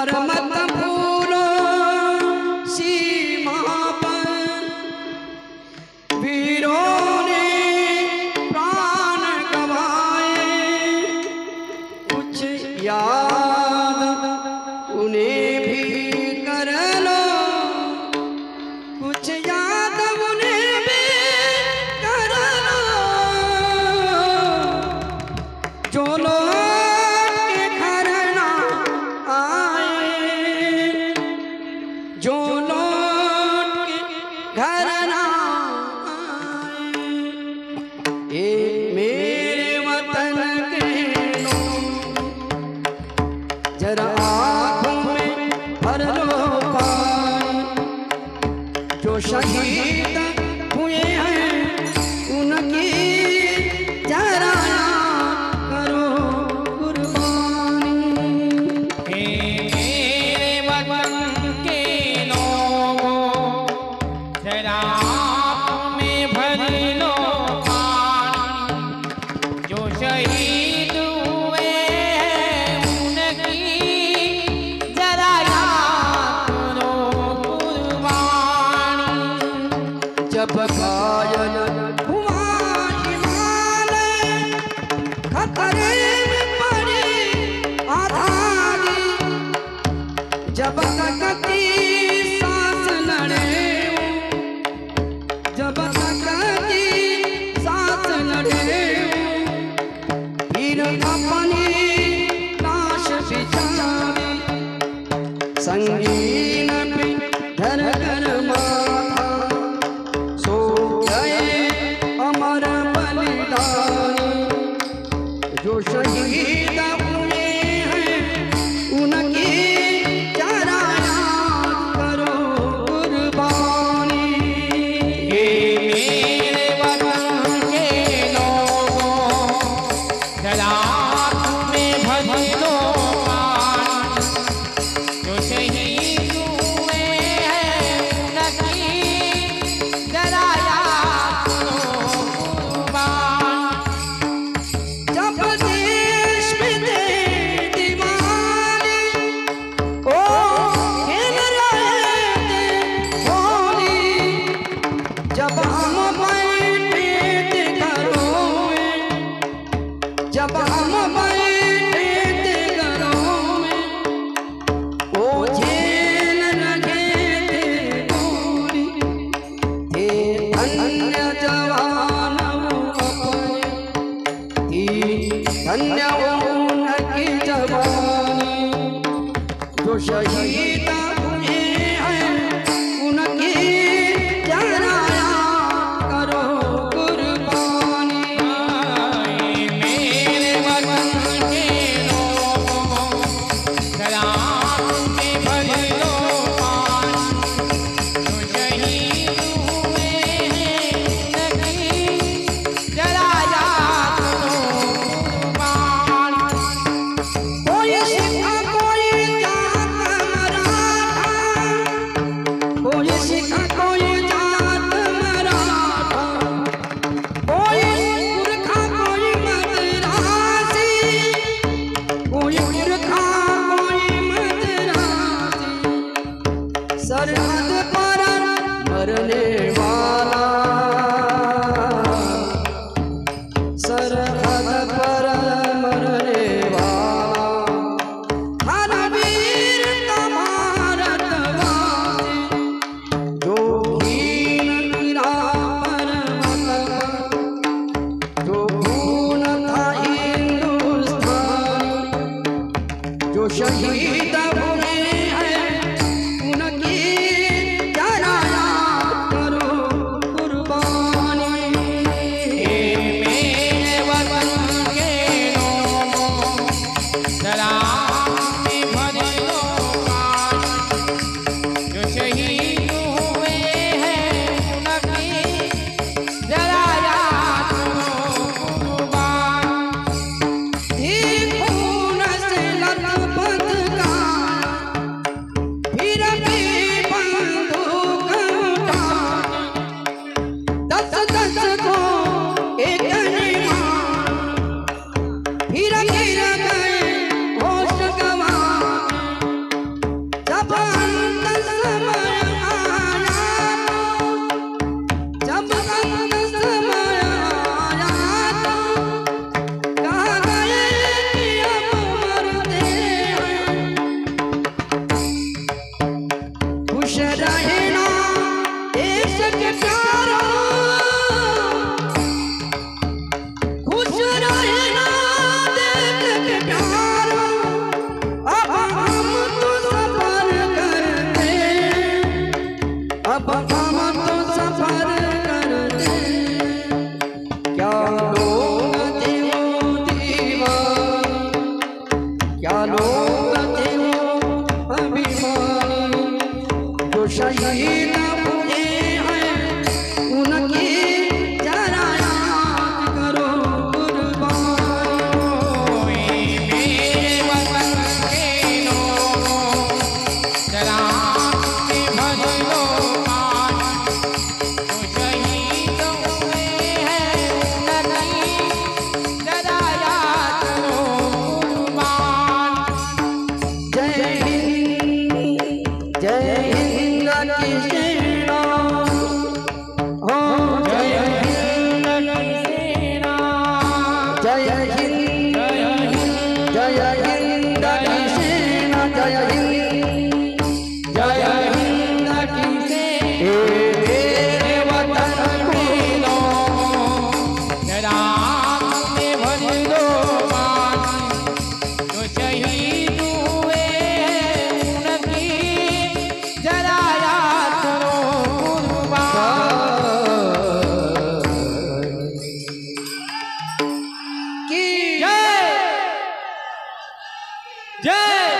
पर मत भूलो सीमा पर वीरों ने प्राण गवाए। कुछ याद उन्हें भी कर लो, कुछ याद उन्हें भी कर लो, जो लोग के घर ना आए, जो लोग के घर ना आए। ए मेरे वतन के लोग, जरा आँखों में भर लो पानी, जो शहीद हुए हैं उनकी जरा याद करो कुर्बानी। मेरे वतन के लोगों, जरा आँखों में भर लो पानी, जो शहीद हुए हैं उनकी जरा याद करो कुर्बानी। जब घायल हुआ हिमालय, खतरे में पड़ी आज़ादी, जब तक की सांस लड़े, जब तक की सांस लड़े, फिर अपनी लाश बिछावी, संगीन पे धर कर माथा, सो गए अमर बलिदानी, जो शहीद हुए हैं उनकी जरा याद करो कुर्बानी। मेरे वतन के लोगों, जरा आँखों में भर लो पानी, जो शहीद हुए हैं उनकी जरा याद करो कुर्बानी। जब देश में थे दीवाने, ओ खेल रहे थे होली, जब हम बैठे थे घरों में, जब हम बैठे थे घरों में, ओ झेल रहे थे गोली, थे धन्य जवान अपने, धन्य उनकी जवानी, जो शहीद हुए हैं उनकी जरा याद करो कुर्बानी। मेरे वतन के लोगों, जरा आँखों में भर लो पानी, जो शहीद हुए हैं उनकी जरा याद करो कुर्बानी। कोई सिखा कोई जात मराठा, कोई सिखा कोई जात मराठा, कोई पुरखा कोई मद्रासी, कोई पुरखा कोई मद्रासी, सरहद पर मरने वाला, सरहद पर मरने वाला, हर वीर का भारतवासी, जो हीन गिरा पर्वत पर, जो खून था हिंदुस्तानी, जो शहीद हुए हैं उनकी जरा याद करो कुर्बानी। मेरे वतन के लोगों, जरा आँखों में भर लो पानी, जो शहीद हुए हैं उनकी जरा याद करो कुर्बानी। खून से लथपथ का जय हिंद की सेना जय हिंद जय हिंद की सेना मेरे वतन के लोगों राम ने भर लो पानी जो शहीद हुए उनकी जरा याद करो कुर्बान की जय जय